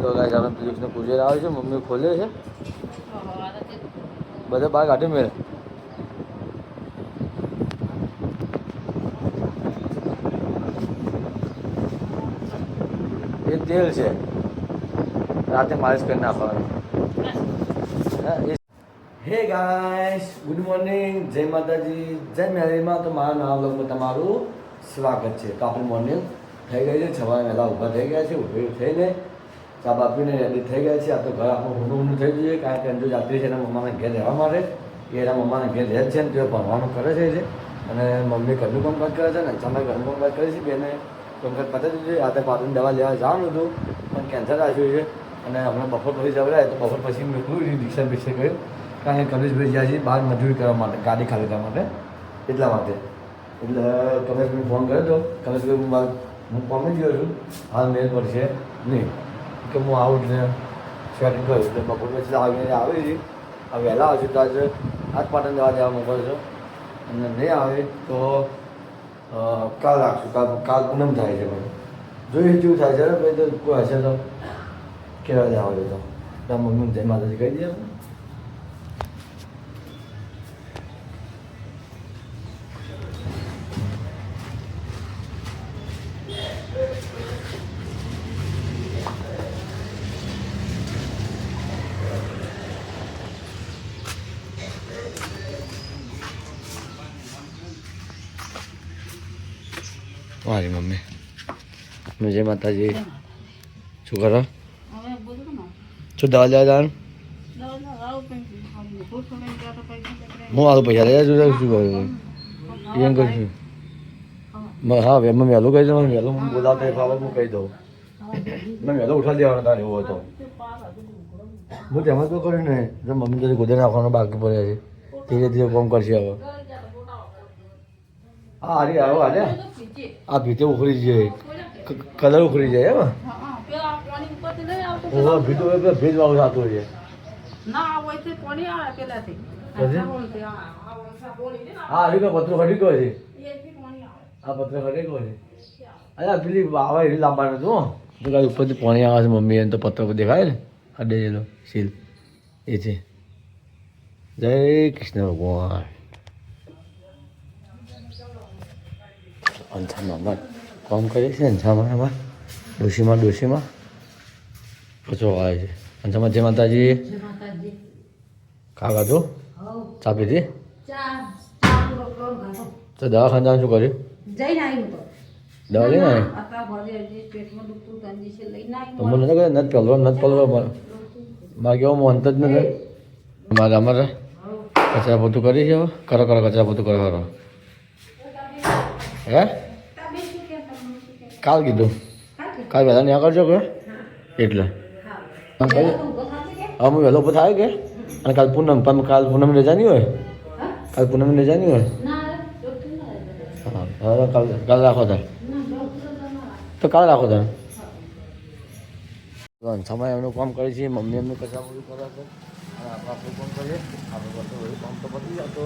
તો ગાઈસ આપણે પિયુષને કુરિયર આવે છે, મમ્મી ખોલે છે, બધા બહાર કાઢી મેળે. એ તેલ છે, રાતે માલિશ કરી નાખવાનું. હે ગાઈસ, ગુડ મોર્નિંગ, જય માતાજી, જય મેરીમાં. તો મારા નવા બ્લોગમાં તમારું સ્વાગત છે. તો આપણે મોર્નિંગ થઈ ગઈ છે, સવારે વહેલા ઊભા થઈ ગયા છે, ઊભી થઈને ચા બાપીને રેડી થઈ ગયા છે. આ તો ઘર આપણું ઊંધું થઈ ગયું છે, કારણ કે અંજુ જાત્રી છે એના મમ્માને ઘેર રહેવા માટે. એ એના મમ્માને ઘેર રહે છે ને તે ભણવાનું કરે છે અને મમ્મી ઘરનું કામકાજ કરે છે ને સમય ઘરનું કામકાજ કરે છે. બેને કામકાજ પતાવી દીધું છે. આ તો પાટણ દવા લેવા જવાનું હતું પણ કેન્સર રાખ્યું છે અને હમણાં બપોર પછી જવડાય તો બપોર પછી મેકલું રિક્ષા બિક્ષા કર્યું, કારણ કે કલેશભાઈ જ્યાં છે બહાર મજૂરી કરવા માટે, ગાડી ખાલી કરવા માટે, એટલા માટે. એટલે કલેશભાઈ ફોન કર્યો હતો. કલેશભાઈ હું પહોંચી ગયો છું, હાલ મેળ પડશે નહીં કે હું આવું ને સેટિંગ કર્યું. એટલે બપોર પછી આવીને આવી છે. હવે વહેલા આવશું તો આજે આજ પાટણ જવા દેવા મોકલો છો અને નહીં આવે તો કાલ રાખશું. કાલ પૂનમ થાય છે ભાઈ, જોઈએ કેવું થાય છે. ભાઈ તો કોઈ હશે તો કેવા જવા દે તો મમ્મી જય માતાજી કહી દઈએ. મારી મમ્મી જય માતાજી. શું કરો? શું દવા લેવા જવાનું? હું આવું પૈસા લઈ શું કરું એમ કરશું? હા મેં વહેલું કહી દઉં, વહેલું હું બોલાવતા એ ફાવે હું કહી દઉં. મેં વહેલો ઉઠાડી દેવાનો તારે એવો હતો. હું તેમાં તો કર્યું ને જો મમ્મી તો ગોદે નાખવાનો બાકી પડ્યા છે, ધીરે ધીરે કોમ કરશે હવે. હા હારી આવો હાલે. આ ભીતે ઉખડી જાય, કલર ઉખડી જાય એમ. ભીતું ભેજ વાળું થતું હોય. હા હરી પત્રો ખરી ગયો છે. આ પત્ર ખરી ગયો છે. અરે પેલી આવે એવી લાંબા હતું તો કાંઈ ઉપરથી પાણી આવે છે. મમ્મી એને તો પત્ર પર દેખાય ને અડેલો સીલ એ છે. જય કૃષ્ણ ભગવાન. અંછામાં કામ કરે છે. અંછામાં એમાં ડોશીમાં કચરો આવે છે. અંછામાં જય માતાજી. ખાવા તો ચા પીધી તો દવાખાને જવાનું શું કર્યું? દવા લઈને આવ્યું મને નથી પહેલો મારે કેવો મોહનત જ નથી. મારે અમારે કચરા પોતું કરી છે. કરો કચરા પોતું કરો. હે કાલ કીધું કાલ વહેલા ત્યાં કરજો કે એટલે હું વહેલો ઉભો થાય કે. અને કાલ પૂનમ રજા નહીં હોય? કાલ પૂનમ રજા નહીં હોય? હા કાલ રાખો તાર તો કાલ રાખો તાર. સમય એમનું કામ કરે છે, મમ્મી એમનું કચરા બધું કરે છે અને આપણે આપણું કામ કરીએ. આપણે બધું કામ તો પતી જતો.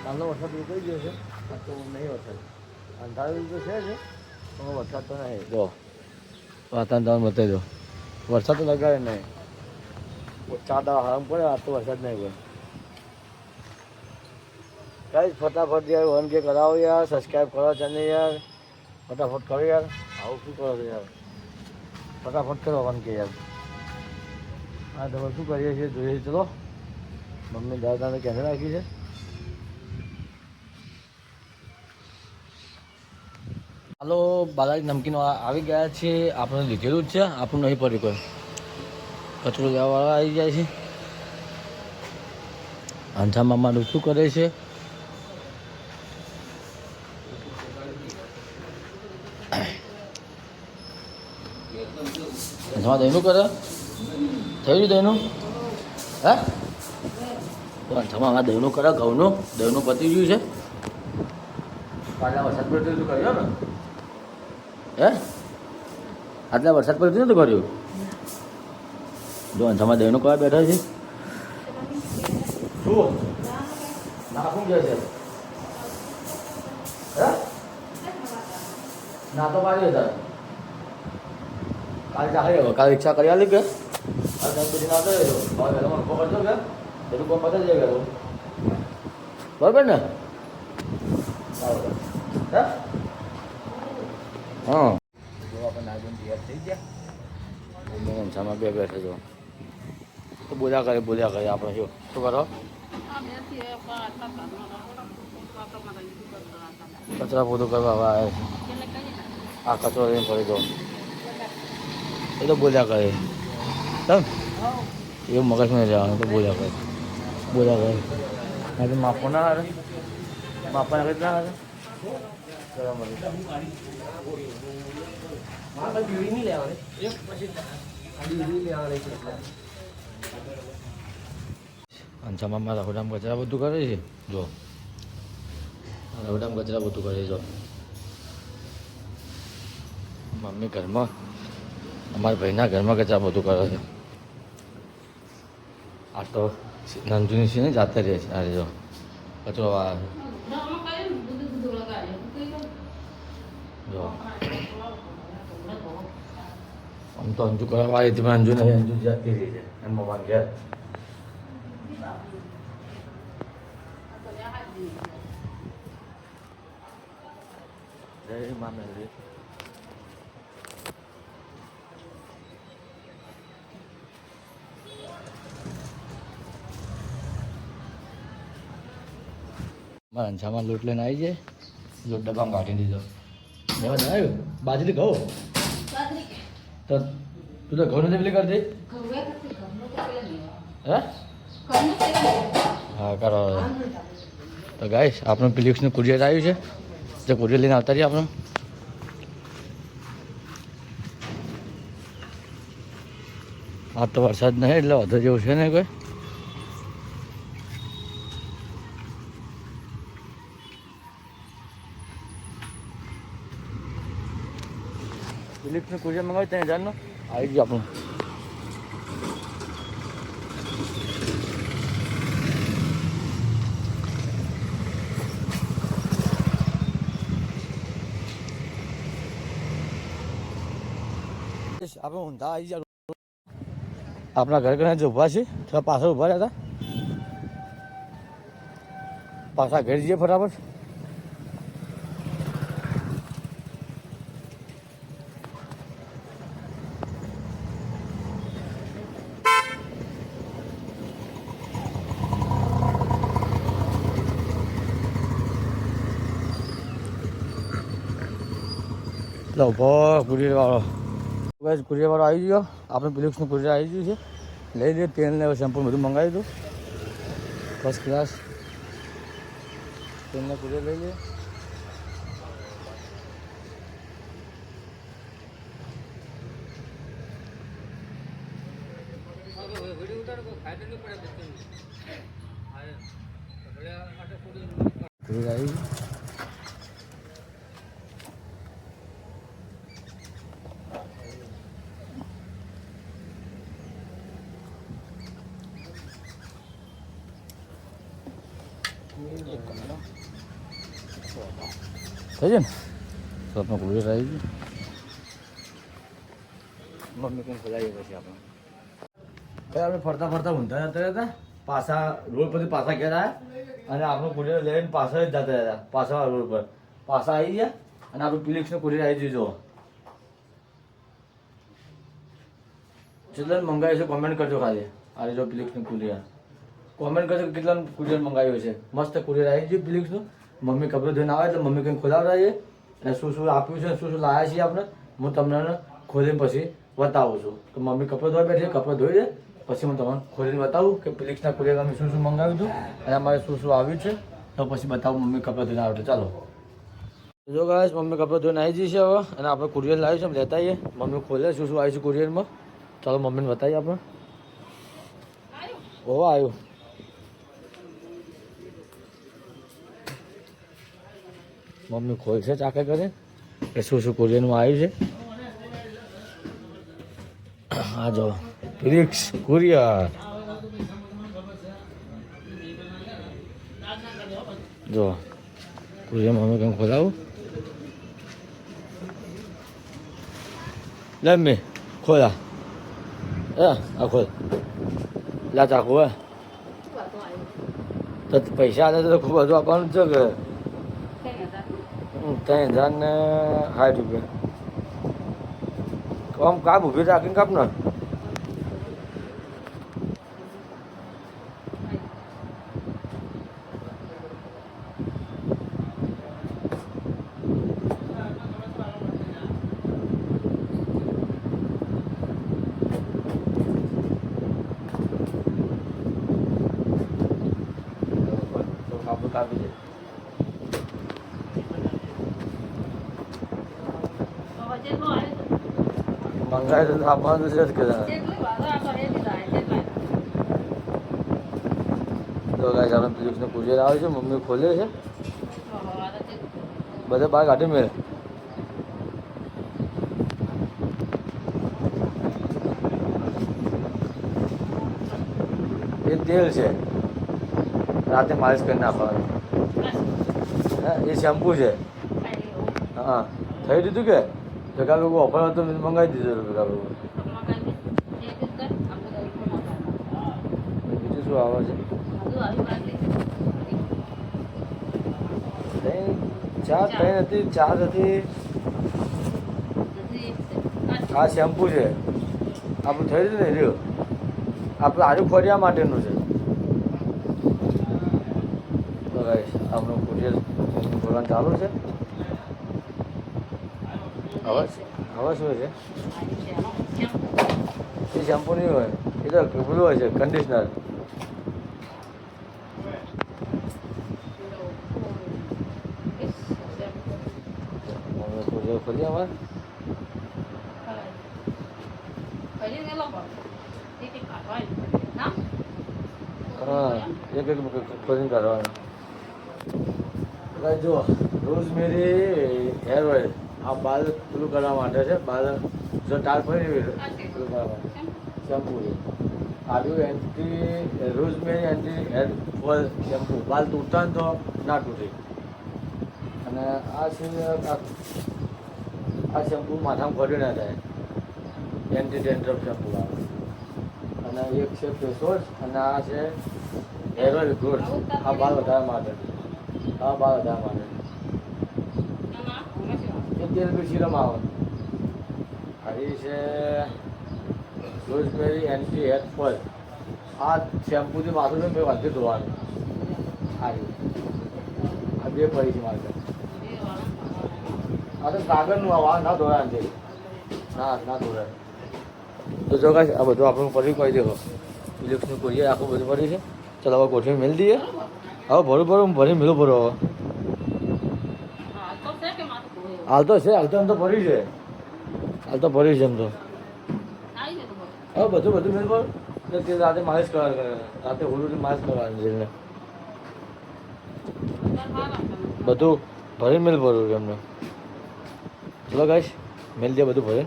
કાલનો વરસાદ ઉતરી ગયો છે, આ તો નહીં વરસાદ અંધારું તો છે જ પણ વરસાદ તો નહીં. જો વાતાવરણ બતાવી દો, વરસાદ તો લગાડે નહીં. 4 દાડા હરામ પડે, આ તો વરસાદ નહીં હોય. કઈ ફટાફટ યાર 1K કરાવો યાર, સબસ્ક્રાઈબ કરો ચેનલ યાર, ફટાફટ કરો યાર. આવું શું કરો છો યાર? ફટાફટ કરો 1K યાર. હા તમે શું કરીએ છીએ જોઈએ. ચલો મમ્મી દાદાને કેને રાખી છે. હાલો બાલાજી નમકીન આવી ગયા છે. આપણે લીધેલું જ છે, આપણું નહીં પડ્યું કોઈ. કચરો લેવાવાળા આવી જાય છે. અંછા મામાનું શું કરે છે? અંછામાં દહીંનું કરે થઈ ગયું દહીંનું. હે તો અંછામાં દહીંનું કરે, દહીંનું પતી ગયું છે. આટલા વરસાદ પડ્યો તું કર્યો ને? હે આટલા વરસાદ પડ્યો ને તો કર્યું? જો અંછામાં દહીંનું કરવા બેઠા છે. શું નાખું કે છે? હે ના તો પાડી હતા કાલે ચાલે કાલે રિક્ષા કરી આલી કે કાલે બધી ના કરે હવે મને ખબર કરજો કે બધું કોમ પતા જાય ગયો બરાબર ને હા જો આપણે નાગન તૈયાર થઈ ગયા સામા બે બેઠે જો તો બોલ્યા કરે આપણે જો શું કરો કચરા પોતું કરવા હવે આવે છે આ કચરો લઈને ફરી દો એ તો બોલ્યા કરે તમ એવું મગજમાં નહીં જવાનું તો બોલ્યા કરે આજે માપો ના હારે માપા ના ના હારે અંશામાં મારા રહોડામ કચરા બધું કરે છે જો રહોડામ કચરા બધું કરે જો મમ્મી ઘરમાં અમારા ભાઈના ઘરમાં કચરા બધું કરે છે આ તો નંજુની છે ને જાતે રહે છે અરે જો કચરો આવે જો આમ તો અંજુ કરવા આવી હતી અંજુ નહીં અંજુ જાતી રહી છે એમ મમ્મા ઘેર જય મા મેલરી મારા અંશામાં લોટ લઈને આવી જાય લોટ ડબ્બામાં કાઢી દીધો એમાં આવ્યું બાજરી ઘઉં તો તું તો ઘઉં નથી પેલી કરતી હે હા કરો તો ગાઈસ આપણું ફિલિપ્સનું કુરિયર આવ્યું છે જે કુરિયર લઈને આવતા રહીએ આપણે આ તો વરસાદ નહીં એટલે વધુ જેવું છે ને કોઈ ફિલિપ્સનું કુરિયર મંગાવ્યું ત્યાં હજારનું આવી ગયું આપણું આપણે ઊંધા આવી જાય આપણા ઘર ઘણા જે ઊભા છે થોડા પાછળ ઊભા રહ્યા હતા પાછા ઘર જઈએ ફટાફટ ઉભો કુરિયર વાળો કુરિયર વાળો આવી ગયો આપણે ફિલિપ્સનું કુરિયર આવી ગયું છે લઈ લઈએ તેલ ને શેમ્પૂ બધું મંગાવી દઉં ફર્સ્ટ ક્લાસ તેલને કુરિયર લઈ લઈએ કુરિયર આવી ગયું થઈ જાય ને તો આપણે કુરિયર આવી ગયું મમ્મી કંઈ ખોલાવીએ પછી આપણે આપણે ફરતા ફરતા ઊંધા જતા હતા પાછા રોડ પરથી પાછા ઘેર આવ્યા અને આપણું કુરિયર લઈને પાછા જ જતા હતા પાછા રોડ પર પાછા આવી ગયા અને આપણું ફિલિપ્સનું કુરિયર આવી ગયું જો કેટલા મંગાવ્યું છે કોમેન્ટ કરજો ખાલી આ જો ફિલિપ્સનું કુરિયર કોમેન્ટ કરજો કેટલા કુરિયર મંગાવ્યું છે મસ્ત કુરિયર આવી ગયું ફિલિપ્સનું મમ્મી કપડું ધોઈને આવે એટલે મમ્મી કંઈ ખોલાવતા છે અને શું શું આપ્યું છે શું શું લાવ્યા છીએ આપણે હું તમને ખોલીને પછી બતાવું છું તો મમ્મી કપડું ધોવા બેઠી કપડું ધોઈ દે પછી હું તમને ખોલીને બતાવું કે ફિલિપ્સના કુરિયર અમે શું શું મંગાવ્યું હતું અને અમારે શું શું આવ્યું છે તો પછી બતાવું મમ્મી કપડું ધોઈને આવે ચાલો જો ગાઈસ મમ્મી કપડું ધોઈને આવી જઈએ હવે અને આપણે કુરિયર લાવ્યું છે લેતા આવીએ મમ્મી ખોલે શું શું આવ્યું છે કુરિયરમાં ચાલો મમ્મીને બતાવીએ આપણે ઓ આવ્યું મમ્મી ખોલશે ચાકે કરે કે શું શું કુરિયરનું આવ્યું છે આ જો ફિલિપ્સ કુરિયર જો કુરિયર મમ્મી કંઈ ખોલાવું લે મેં ખોલા આ ખોલ લા ચાકુ હે તો પૈસા આવે તો ખૂબ બધું આપવાનું છે કે 3,000 ને 60 રૂપિયા આમ કાપ ઊભી રાખીને કાપ ને કાપી દે મંગાય તો આપવાનું છે જ કે તો ગાઈસ આપણે પિયુષને કુરિયર આવે છે મમ્મી ખોલે છે બધા બહાર કાઢી મેળે એ તેલ છે રાતે માલિશ કરી નાખવાનું એ શેમ્પુ છે હા થઈ દીધું કે ભેગા લોકો ઓફર હતો મંગાવી દીધું ભેગા લોકો બીજું શું આવે છે ચાર હતી આ શેમ્પુ છે આપણું થઈ રહ્યું ને રહ્યું આપણે આજુ ખોરિયા માટેનું છે તો ગાઈસ આપણું કુરિયર બોલવાનું ચાલુ છે હવે શું છે એ શેમ્પુ નહીં હોય એ તો પેલું હોય છે કન્ડિશનર કુરિયર ખોલીએ અમારે હા એક ખોલીને કાઢવાનું જો રોઝમેરી હેર ઓઇલ આ બાલ પેલું કરવા માટે છે બાલ જો ટાળ પડી પેલું કરવા માટે શેમ્પુ છે આડું રોઝમેરી એન્ટી હેર ઓઇલ શેમ્પુ બાલ તૂટતા ને તો ના તૂટે અને આ છે આ શેમ્પુ માથામાં ફરી ના થાય એન્ટી ડેન્ડ્રફ શેમ્પુ આવે અને એક છે ફેસ વોશ અને આ છે હેર ઓઇલ ગ્રોથ આ બાલ વધારવા માટે હા બાલ વધારવા માટે એ તેલ બી સિરમ આવે આ છે રોઝમેરી એન્ટી હેર ઓઇલ આ શેમ્પુથી માથું ને મેં વાંધી ધોવાનું આ બે પડી છે મારે આ તો કાગળનું આ ના ધોવાય છે ના ધોવાય તો જો કાંઈ આ બધું આપણું પડી કહી દેવો ઇલેક્ટ્રિકનું કોઈએ આખું બધું પડી છે ચાલો હવે ગોઠવી મેળ દઈએ હવે ભરું ભરી મેળું ભરો હવે હાલ તો છે હાલ તો એમ તો ભરી છે હાલ તો ભરી છે એમ તો હવે બધું મેળ ભર તે રાતે માલિશ કરવાની રાતે હોળુથી માલિશ કરવાની છે એમને બધું ભરી મેળ ભરવું એમને ચલો ગાઈશ મેળ દે બધું ભરે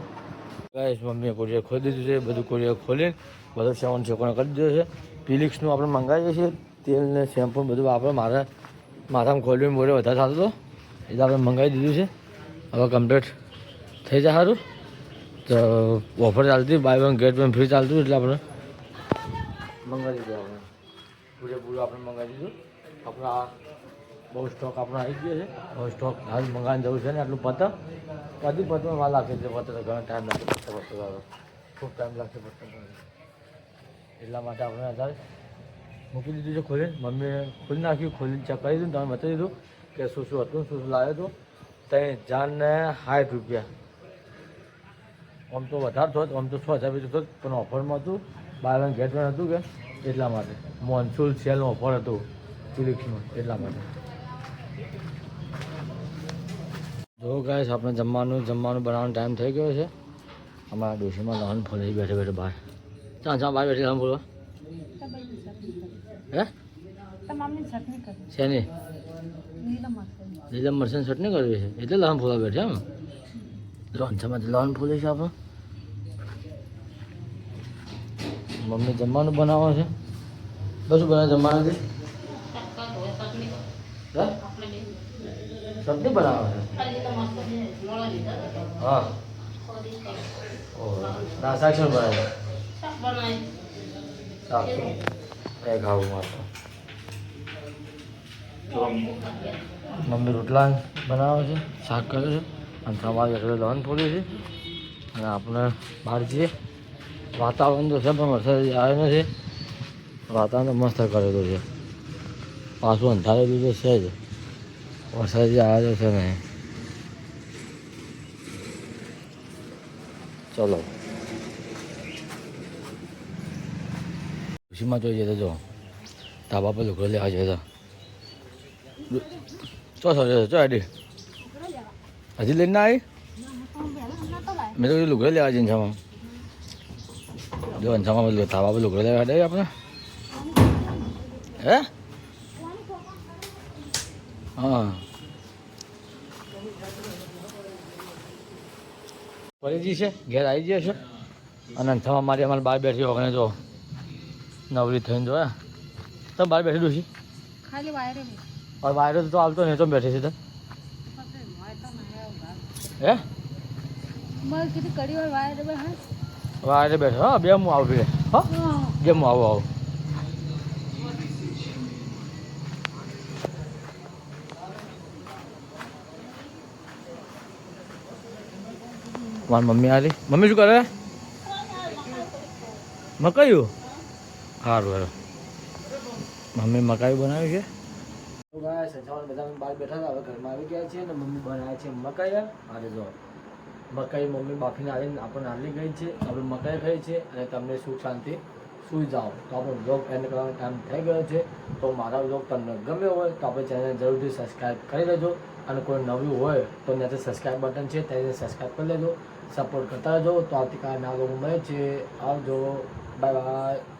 ગાઈશ મમ્મીએ કોરિયર ખોલી દીધું છે બધું કોરિયર ખોલીને બધો સેવન છેકોને કરી દીધો છે ફિલિક્સનું આપણે મંગાવીએ છીએ તેલ ને શેમ્પુ બધું આપણે માથામાં ખોલ્યું મોરે વધારે થતું હતો એટલે આપણે મંગાવી દીધું છે હવે કમ્પ્લીટ થઈ જાય સારું તો ઓફર ચાલતી buy one get one free ચાલતું એટલે આપણે મંગાવી દીધું આપણે પૂરેપૂરું આપણે મંગાવી દીધું આપણે આ બહુ સ્ટોક આપણો આવી ગયો છે હવે સ્ટોક હાલ મંગાવીને જવું છે ને આટલું પતંગ બધી પતંગ માલ લાગશે એટલે પતંગ તો ઘણો ટાઈમ લાગશે પતંગ ખૂબ ટાઈમ લાગશે પતંગ એટલા માટે આપણે અત્યારે મૂકી દીધું છે ખોલીને મમ્મીએ ખોલી નાખ્યું ખોલીને ચેક કરી દીધું તમે બતાવી દીધું કે શું હતું શું લાવ્યો હતું 3,060 રૂપિયા આમ તો વધારે થોત આમ તો 6,000 બીજું થોત પણ ઓફરમાં હતું બાય વન ગેટ વન હતું કે એટલા માટે મોન્સૂન સેલનું ઓફર હતું ફિલિક્સનું એટલા માટે જો ગાઈસ આપણે જમવાનું બનાવવાનો ટાઈમ થઈ ગયો છે અમારા ડોશીમાં લહન ફોલાઈ બેઠે બહાર ચા બહાર બેઠી લહન ફોલવા હે શેની લીલા મરચાંની ચટણી કરવી છે એટલે લહન ફોલા બેઠે એમ લોનચામાં લહન ફોલે છે આપણે મમ્મી જમવાનું બનાવે છે બસ બનાવે જમવાનું છે ચટણી બનાવે છે હા ઓહ ના શાક શું બનાવે શાક બનાવી શાક એ ખાવું મારે તો મમ્મી રોટલા બનાવે છે શાક કરે છે અને સવારે એટલે દહન ફોડ્યું છે અને આપણે બહાર જઈએ વાતાવરણ તો છે પણ વરસાદ આવે નથી વાતાવરણ તો મસ્ત કરેલું છે પાછું અંધારેલું તો છે જ વરસાદ આવે તો છે નહીં ચલો ખુશીમાં જોઈ જતો જો ધાબા પર લુગડો લેવા જતો ચો ચો આડી હજી લઈને ના આવી મેં તો લુગડો લેવા જઈને છામાં જો અંછામાં ધાબા પર લુગડો લેવા દે આપણે હે હા પરીજી છે ઘેર આવી જઈએ છે અને અંછામાં મારી અમારે બહાર બેઠી વગર જો નવરી થઈને જોયા તમે બહાર બેઠી ડોશી ખાલી વાયરે और वायरस तो આવતો નહીં તો બેઠી છે હે મલ કીધી કડી વાર વાયરે બે હા વાયરે બેઠો હા બે હું આવું ભીડે હા બે હું આવું મારી મમ્મી આલી મમ્મી શું કરે મકાઈયું સારું સારું મમ્મી મકાઈ બનાવી છે સંચાવન બધા બહાર બેઠા હતા હવે ઘરમાં આવી ગયા છે અને મમ્મી બનાવે છે મકાઈ આજે જો મકાઈ મમ્મી બાફીને આવીને આપણને આલી ગઈ છે આપણે મકાઈ ખાઈ છે અને તમને સુખ શાંતિ સુઈ જાઓ તો આપણો બ્લોગ એન્ડ કરવાનો ટાઈમ થઈ ગયો છે તો મારા બ્લોગ તમને ગમ્યો હોય તો આપણે ચેનલ જરૂરથી સબસ્ક્રાઈબ કરી લેજો અને કોઈ નવું હોય તો ત્યાંથી સબસ્ક્રાઈબ બટન છે તેને સબસ્ક્રાઈબ કરી લેજો સપોર્ટ કરતા રહેજો તો આવતીકાલે નવા બ્લોગ મળે છે આવજો બાય બાય